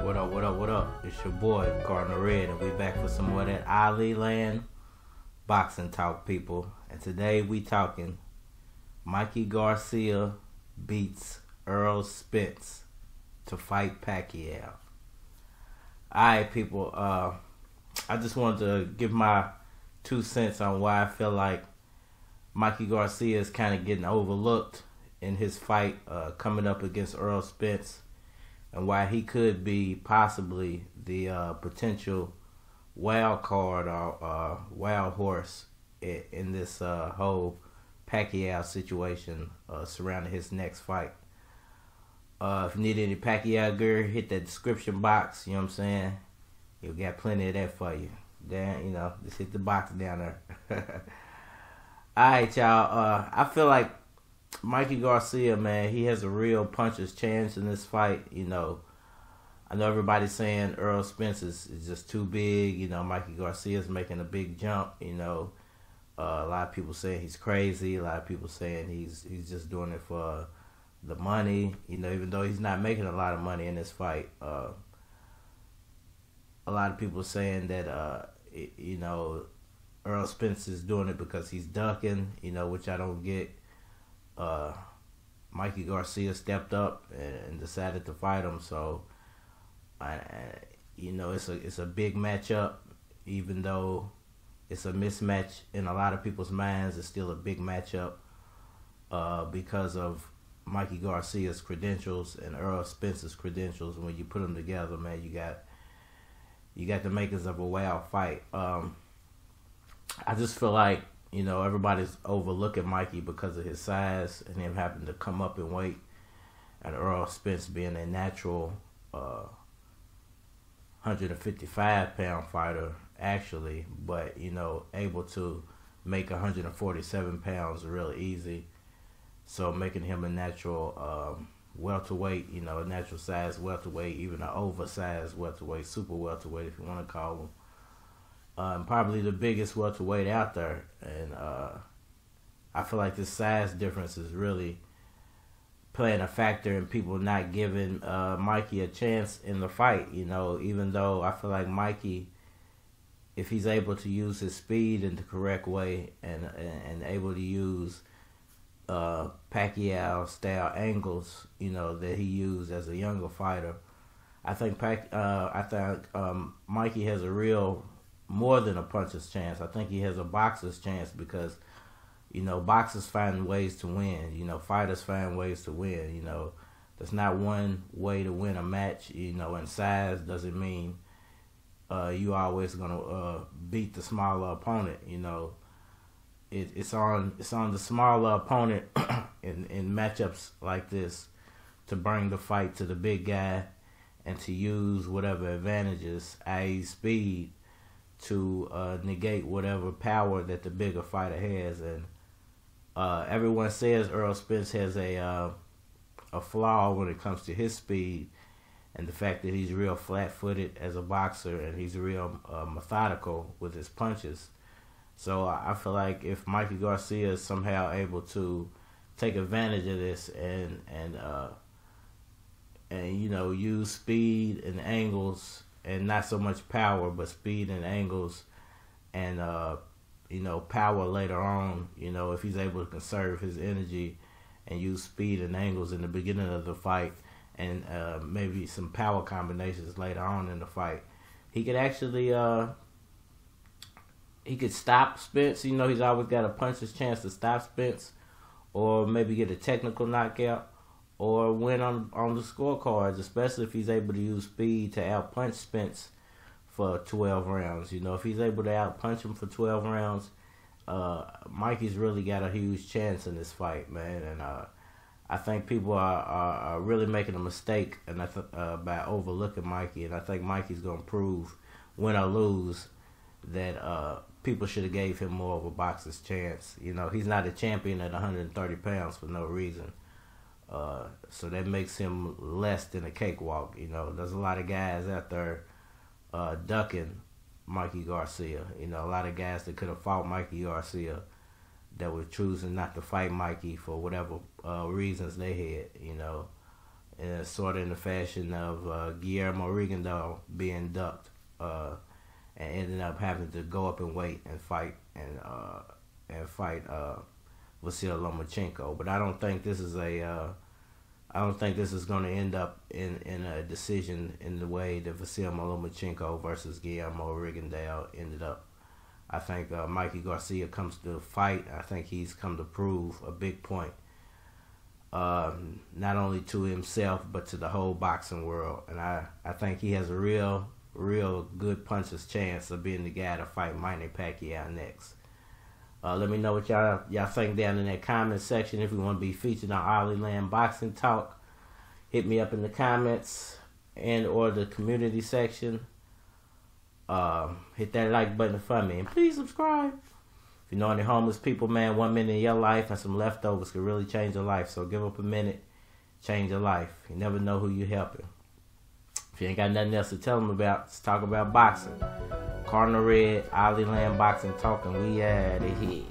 What up, what up, what up? It's your boy, Cardinal Red, and we back for some more of that Ali Land boxing talk, people. And today we talking Mikey Garcia beats Errol Spence to fight Pacquiao. Alright, people, I just wanted to give my 2 cents on why I feel like Mikey Garcia is kind of getting overlooked in his fight coming up against Errol Spence, and why he could be possibly the potential wild card or wild horse in this whole Pacquiao situation surrounding his next fight. If you need any Pacquiao gear, hit that description box, you know what I'm saying? You'll get plenty of that for you. Then, just hit the box down there. Alright, y'all. I feel like Mikey Garcia, man, he has a real puncher's chance in this fight. I know everybody's saying Errol Spence is just too big. Mikey Garcia's making a big jump. A lot of people saying he's crazy. A lot of people saying he's just doing it for the money. Even though he's not making a lot of money in this fight. A lot of people saying that Errol Spence is doing it because he's ducking. Which I don't get. Mikey Garcia stepped up and decided to fight him, so it's a big matchup. Even though it's a mismatch in a lot of people's minds, it's still a big matchup because of Mikey Garcia's credentials and Errol Spence's credentials. When you put them together, man, you got the makers of a wild fight. I just feel like everybody's overlooking Mikey because of his size and him having to come up in weight, and Errol Spence being a natural 155-pound fighter, actually, but, able to make 147 pounds real easy. So making him a natural welterweight, a natural size welterweight, even an oversized welterweight, super welterweight, if you want to call him. Probably the biggest welterweight out there, and I feel like this size difference is really playing a factor in people not giving Mikey a chance in the fight. Even though I feel like Mikey, if he's able to use his speed in the correct way and able to use Pacquiao style angles, that he used as a younger fighter, I think Mikey has a real more than a puncher's chance. I think he has a boxer's chance because, boxers find ways to win. Fighters find ways to win. There's not one way to win a match. And size doesn't mean you always gonna beat the smaller opponent. It's on the smaller opponent in matchups like this to bring the fight to the big guy and to use whatever advantages, i.e. speed, to negate whatever power that the bigger fighter has. And everyone says Errol Spence has a flaw when it comes to his speed and the fact that he's real flat-footed as a boxer and he's real methodical with his punches. So I feel like if Mikey Garcia is somehow able to take advantage of this and use speed and angles, and not so much power, but speed and angles, and power later on. If he's able to conserve his energy and use speed and angles in the beginning of the fight, and maybe some power combinations later on in the fight, he could actually he could stop Spence. He's always got a puncher's chance to stop Spence, or maybe get a technical knockout, or win on the scorecards, especially if he's able to use speed to outpunch Spence for 12 rounds. If he's able to outpunch him for 12 rounds, Mikey's really got a huge chance in this fight, man. And I think people are really making a mistake by overlooking Mikey. And I think Mikey's going to prove, win or lose, that people should have gave him more of a boxer's chance. He's not a champion at 130 pounds for no reason. So that makes him less than a cakewalk. There's a lot of guys out there ducking Mikey Garcia. A lot of guys that could have fought Mikey Garcia that were choosing not to fight Mikey for whatever reasons they had. sort of in the fashion of Guillermo Rigondeaux being ducked and ended up having to go up in weight and fight Vasyl Lomachenko. But I don't think this is going to end up in a decision in the way that Vasyl Lomachenko versus Guillermo Rigondeaux ended up. I think Mikey Garcia comes to fight. I think he's come to prove a big point, not only to himself but to the whole boxing world. And I think he has a real good puncher's chance of being the guy to fight Manny Pacquiao next. Let me know what y'all think down in that comment section. If you want to be featured on Ollie Land Boxing Talk, hit me up in the comments and or the community section. Hit that like button for me, and please subscribe. If you know any homeless people, man, 1 minute in your life and some leftovers could really change your life. So give up a minute, change your life. You never know who you're helping. If you ain't got nothing else to tell them about, let's talk about boxing. Cardinal Red, Ollie Land Boxing Talk, and we out of here.